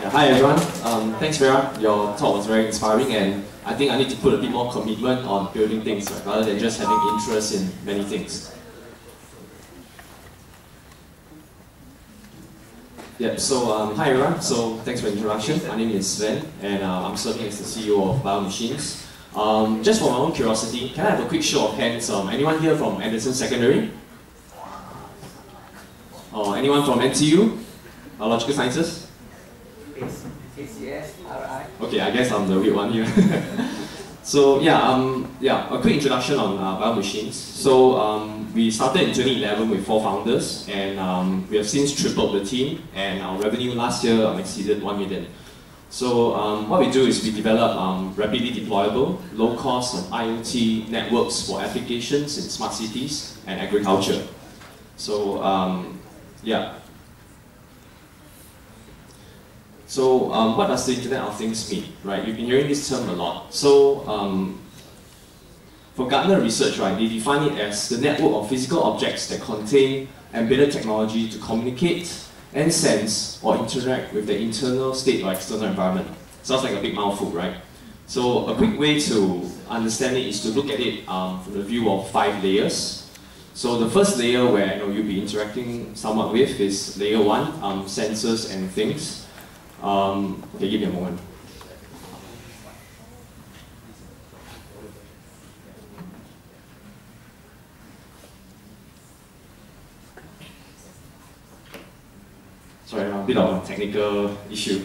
Yeah, hi everyone. Thanks Vera, your talk was very inspiring and I think I need to put a bit more commitment on building things right, rather than just having interest in many things. Yeah, so hi everyone. So thanks for the introduction. My name is Sven and I'm serving as the CEO of Biomachines. Just for my own curiosity, can I have a quick show of hands? Anyone here from Anderson Secondary? Or anyone from NTU? Biological Sciences? ACS, RI. Okay, I guess I'm the weird one here. So a quick introduction on Biomachines. So we started in 2011 with 4 founders, and we have since tripled the team, and our revenue last year exceeded 1 million. So what we do is we develop rapidly deployable, low-cost IoT networks for applications in smart cities and agriculture. So So what does the Internet of Things mean, right? You've been hearing this term a lot. So for Gartner research, right, they define it as the network of physical objects that contain embedded technology to communicate and sense or interact with the internal state or external environment. Sounds like a big mouthful, right? So a quick way to understand it is to look at it from the view of 5 layers. So the first layer where you'll be interacting somewhat with is layer 1, sensors and things. Okay, give me a moment. Sorry, a bit of a technical issue.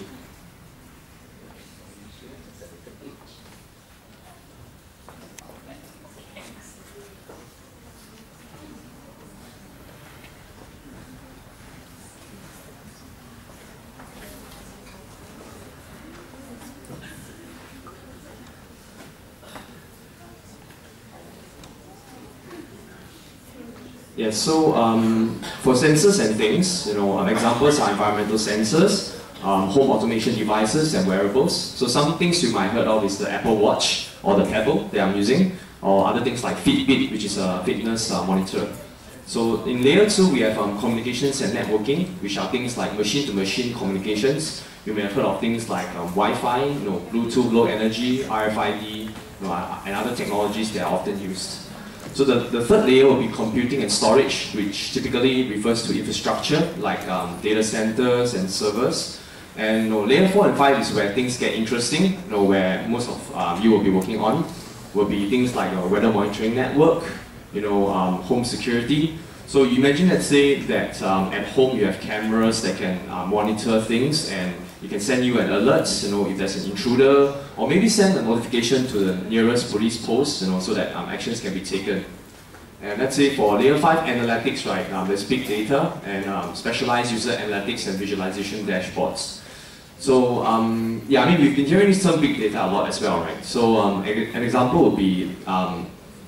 Yeah, so for sensors and things, examples are environmental sensors, home automation devices, and wearables. So some things you might have heard of is the Apple Watch or the Pebble that I'm using, or other things like Fitbit, which is a fitness monitor. So in layer 2, we have communications and networking, which are things like machine-to-machine communications. You may have heard of things like Wi-Fi, Bluetooth, low energy, RFID, and other technologies that are often used. So the third layer will be computing and storage, which typically refers to infrastructure like data centers and servers. And layer 4 and 5 is where things get interesting, where most of you will be working on, will be things like weather monitoring network, home security. So you imagine, let's say that at home you have cameras that can monitor things and it can send you an alert, if there's an intruder, or maybe send a notification to the nearest police post, so that actions can be taken. And let's say for layer 5 analytics, right, there's big data and specialized user analytics and visualization dashboards. So we've been hearing this term big data a lot as well, right? So an example would be,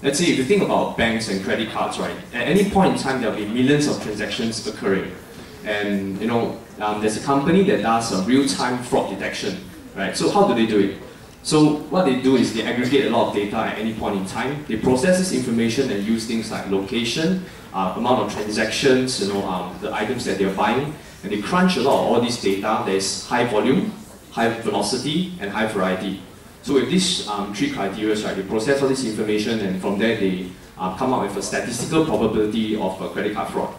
let's say if you think about banks and credit cards, right, at any point in time there'll be millions of transactions occurring. And there's a company that does real-time fraud detection, right? So how do they do it? So what they do is they aggregate a lot of data at any point in time. They process this information and use things like location, amount of transactions, the items that they're buying, and they crunch a lot of all this data. There's high volume, high velocity, and high variety. So with these 3 criteria, right, they process all this information, and from there they come up with a statistical probability of a credit card fraud.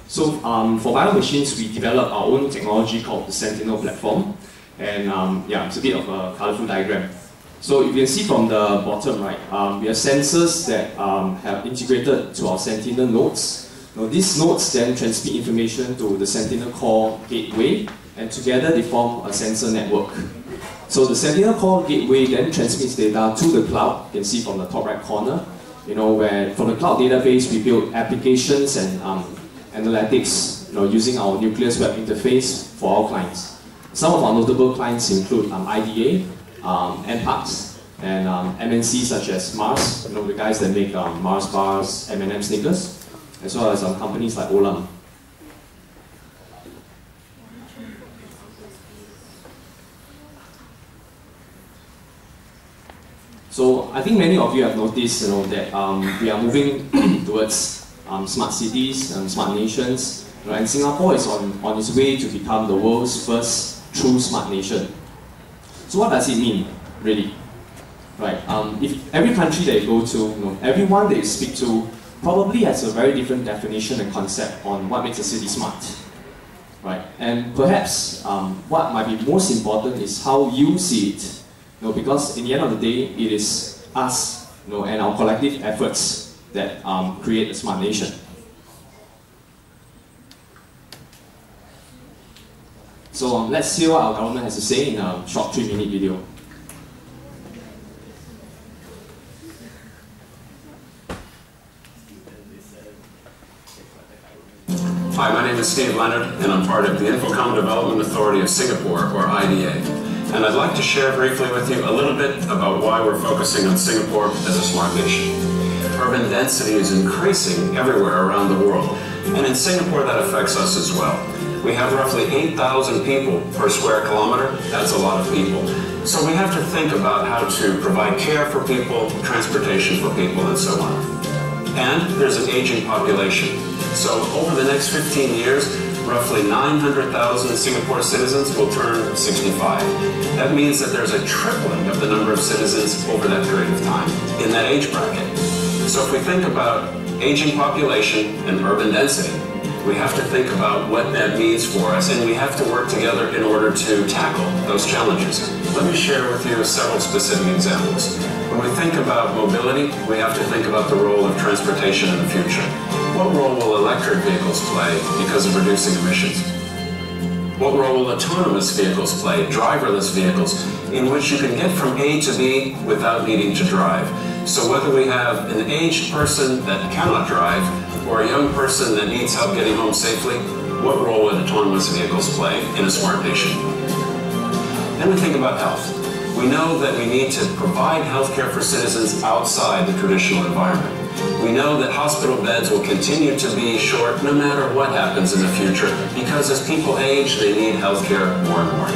So for Biomachines, we developed our own technology called the Sentinel platform. And it's a bit of a colorful diagram. So you can see from the bottom, right, we have sensors that have integrated to our Sentinel nodes. Now these nodes then transmit information to the Sentinel Core gateway, and together they form a sensor network. So the Sentinel Core gateway then transmits data to the cloud. You can see from the top right corner, where from the cloud database we build applications and analytics, using our Nucleus web interface for our clients. Some of our notable clients include IDA, NParks, and MNCs such as Mars, the guys that make Mars bars, M&M Snickers, as well as companies like Olam. So I think many of you have noticed, that we are moving towards smart cities and smart nations, and Singapore is on its way to become the world's first true smart nation. So what does it mean, really? Right? If every country that you go to, everyone that you speak to probably has a very different definition and concept on what makes a city smart. Right? And perhaps what might be most important is how you see it. Because in the end of the day, it is us and our collective efforts that create a smart nation. So let's hear what our government has to say in a short 3-minute video. Hi, my name is Steve Leonard, and I'm part of the Infocom Development Authority of Singapore, or IDA. And I'd like to share briefly with you a little bit about why we're focusing on Singapore as a smart nation. Urban density is increasing everywhere around the world, and in Singapore that affects us as well. We have roughly 8,000 people per square kilometer. That's a lot of people. So we have to think about how to provide care for people, transportation for people, and so on. And there's an aging population. So over the next 15 years, roughly 900,000 Singapore citizens will turn 65. That means that there's a tripling of the number of citizens over that period of time in that age bracket. So if we think about aging population and urban density, we have to think about what that means for us, and we have to work together in order to tackle those challenges. Let me share with you several specific examples. When we think about mobility, we have to think about the role of transportation in the future. What role will electric vehicles play because of reducing emissions? What role will autonomous vehicles play, driverless vehicles, in which you can get from A to B without needing to drive? So whether we have an aged person that cannot drive, or a young person that needs help getting home safely, what role would autonomous vehicles play in a smart nation? Then we think about health. We know that we need to provide health care for citizens outside the traditional environment. We know that hospital beds will continue to be short no matter what happens in the future, because as people age, they need health care more and more.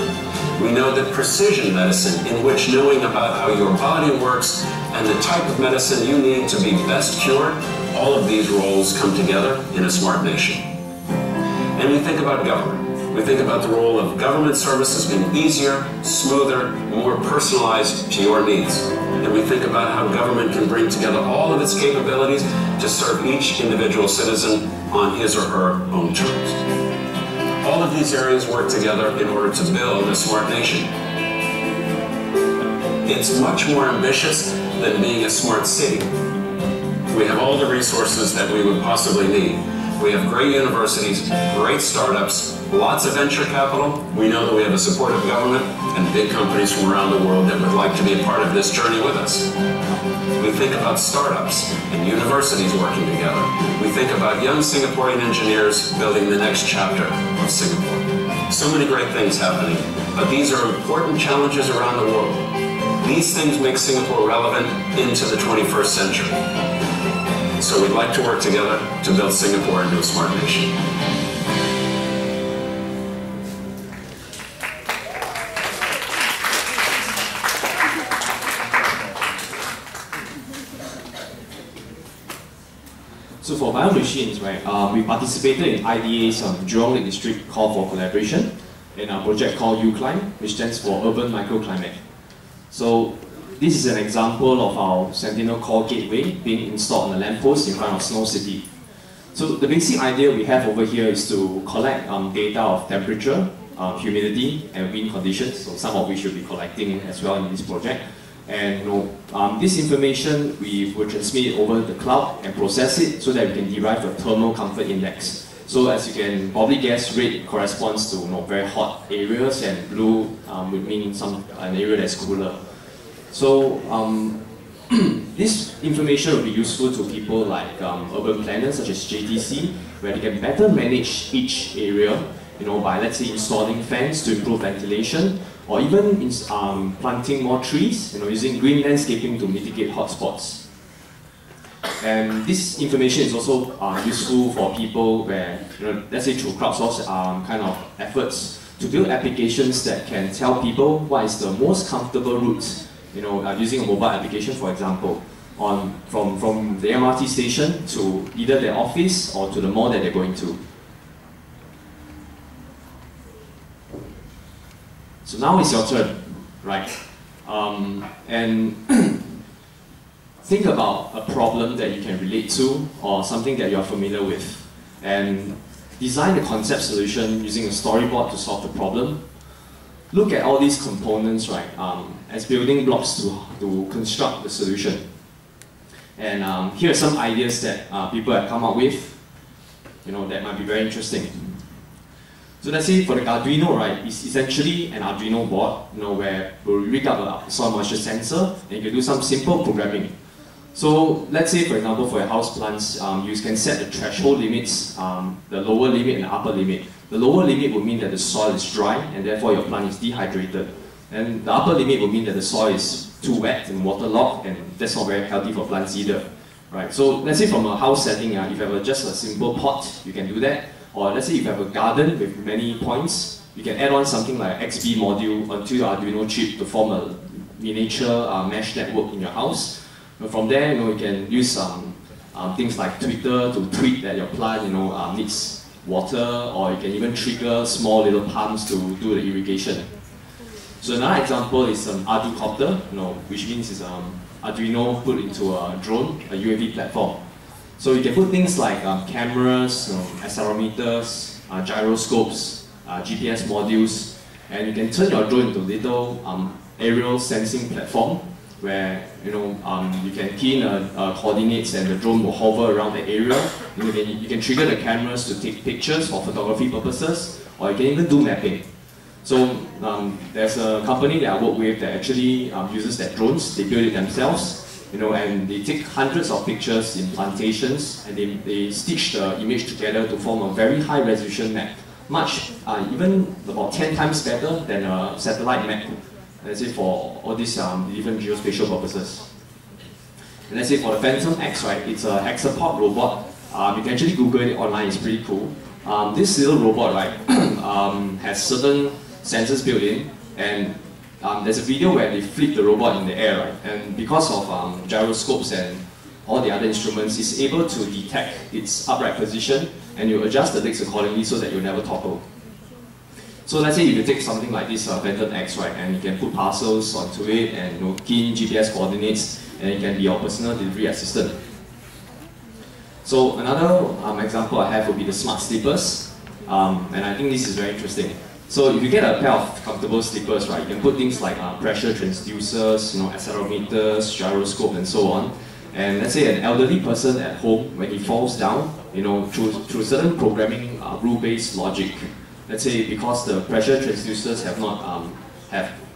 We know that precision medicine, in which knowing about how your body works and the type of medicine you need to be best cured, all of these roles come together in a smart nation. And we think about government. We think about the role of government services being easier, smoother, more personalized to your needs. And we think about how government can bring together all of its capabilities to serve each individual citizen on his or her own terms. All of these areas work together in order to build a smart nation. It's much more ambitious than being a smart city. We have all the resources that we would possibly need. We have great universities, great startups, lots of venture capital. We know that we have a supportive government and big companies from around the world that would like to be a part of this journey with us. We think about startups and universities working together. We think about young Singaporean engineers building the next chapter of Singapore. So many great things happening, but these are important challenges around the world. These things make Singapore relevant into the 21st century. So we'd like to work together to build Singapore into a smart nation. So for BioMachines, right, we participated in IDA's Jurong Lake District Call for Collaboration in a project called UClimb, which stands for Urban Microclimate. So this is an example of our Sentinel Core Gateway being installed on a lamppost in front of Snow City. So the basic idea we have over here is to collect data of temperature, humidity, and wind conditions, so some of which we'll be collecting as well in this project. And this information we will transmit over the cloud and process it so that we can derive a thermal comfort index. So as you can probably guess, red corresponds to very hot areas, and blue would mean an area that's cooler. So this information will be useful to people like urban planners such as JTC, where they can better manage each area, by let's say installing fans to improve ventilation, or even planting more trees, using green landscaping to mitigate hotspots. And this information is also useful for people where, let's say through crowdsourced kind of efforts to build applications that can tell people what is the most comfortable route, using a mobile application, for example, from the MRT station to either their office or to the mall that they're going to. So now it's your turn, right? And think about a problem that you can relate to or something that you're familiar with, and design a concept solution using a storyboard to solve the problem. Look at all these components, right, as building blocks to construct the solution. And here are some ideas that people have come up with, that might be very interesting. So let's say for the Arduino, right, it's essentially an Arduino board, where we'll rig up a soil moisture sensor and you can do some simple programming. So let's say, for example, for your house plants, you can set the threshold limits, the lower limit and the upper limit. The lower limit will mean that the soil is dry and therefore your plant is dehydrated. And the upper limit will mean that the soil is too wet and waterlogged, and that's not very healthy for plants either. Right? So let's say from a house setting, if you have just a simple pot, you can do that. Or let's say if you have a garden with many points, you can add on something like an XB module onto your Arduino chip to form a miniature mesh network in your house. And from there, you can use things like Twitter to tweet that your plant, needs water, or you can even trigger small little pumps to do the irrigation. So another example is Arducopter, which means it's Arduino put into a drone, a UAV platform. So you can put things like cameras, accelerometers, gyroscopes, GPS modules, and you can turn your drone into little aerial sensing platform where you can key in coordinates and the drone will hover around the area. You can trigger the cameras to take pictures for photography purposes, or you can even do mapping. So there's a company that I work with that actually uses their drones. They build it themselves, and they take hundreds of pictures in plantations, and they stitch the image together to form a very high resolution map, even about 10 times better than a satellite map. Let's say for all these different geospatial purposes. And let's say for the Phantom X, right, it's a hexapod robot. You can actually Google it online, it's pretty cool. This little robot, right, has certain sensors built in, and there's a video where they flip the robot in the air, right? And because of gyroscopes and all the other instruments, it's able to detect its upright position, and you adjust the legs accordingly so that you'll never topple. So let's say if you take something like this Phantom X, right, and you can put parcels onto it and key in GPS coordinates, and it can be your personal delivery assistant. So another example I have would be the smart slippers, and I think this is very interesting. So if you get a pair of comfortable slippers, right, you can put things like pressure transducers, accelerometers, gyroscope, and so on. And let's say an elderly person at home, when he falls down, through certain programming rule-based logic. Let's say because the pressure transducers have not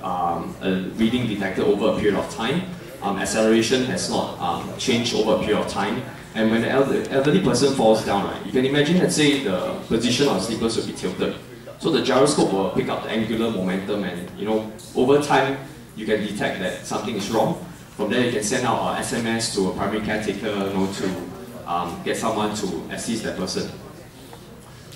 a reading detected over a period of time, acceleration has not changed over a period of time, and when the elderly person falls down, right, you can imagine, let's say the position of the slippers will be tilted. So the gyroscope will pick up the angular momentum, and over time you can detect that something is wrong. From there you can send out an SMS to a primary caretaker, to get someone to assist that person.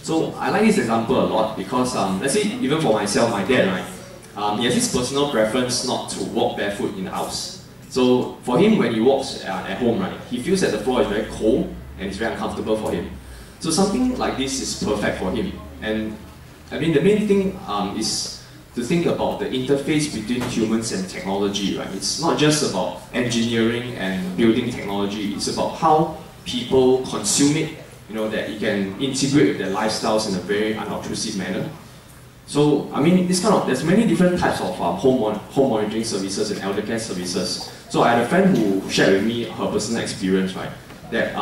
So I like this example a lot because let's say even for myself, my dad, right, he has this personal preference not to walk barefoot in the house. So for him, when he walks at home, right, he feels that the floor is very cold and it's very uncomfortable for him. So something like this is perfect for him. And I mean, the main thing is to think about the interface between humans and technology, right? It's not just about engineering and building technology, it's about how people consume it, that it can integrate with their lifestyles in a very unobtrusive manner. So, I mean, there's many different types of home monitoring services and elder care services. So I had a friend who shared with me her personal experience, right? That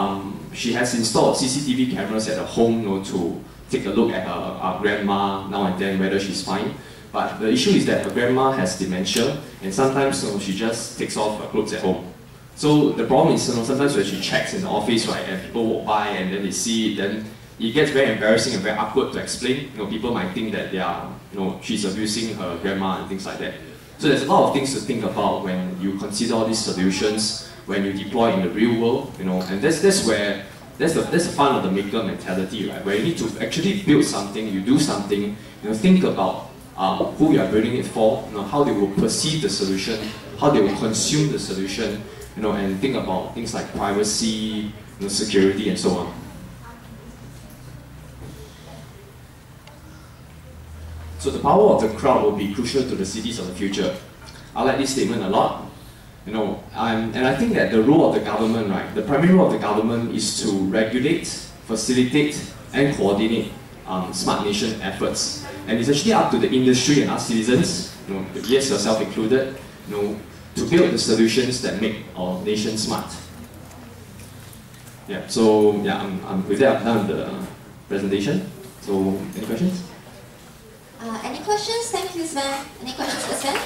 she has installed CCTV cameras at her home, to take a look at her grandma now and then, whether she's fine. But the issue is that her grandma has dementia, and sometimes she just takes off her clothes at home. So the problem is, sometimes when she checks in the office, right, and people walk by and then they see it, then it gets very embarrassing and very awkward to explain. People might think that they are, she's abusing her grandma and things like that. So there's a lot of things to think about when you consider all these solutions, when you deploy in the real world, and that's the fun of the maker mentality, right? Where you need to actually build something, you do something, think about who you are building it for, how they will perceive the solution, how they will consume the solution, and think about things like privacy, security, and so on. So the power of the crowd will be crucial to the cities of the future. I like this statement a lot. And I think that the role of the government, right, the primary role of the government is to regulate, facilitate, and coordinate smart nation efforts. And it's actually up to the industry and us citizens, yes, yourself included, to build the solutions that make our nation smart. Yeah. So yeah, with that I'm done with the presentation. So any questions? Any questions? Thank you, Sven. Any questions for Sven?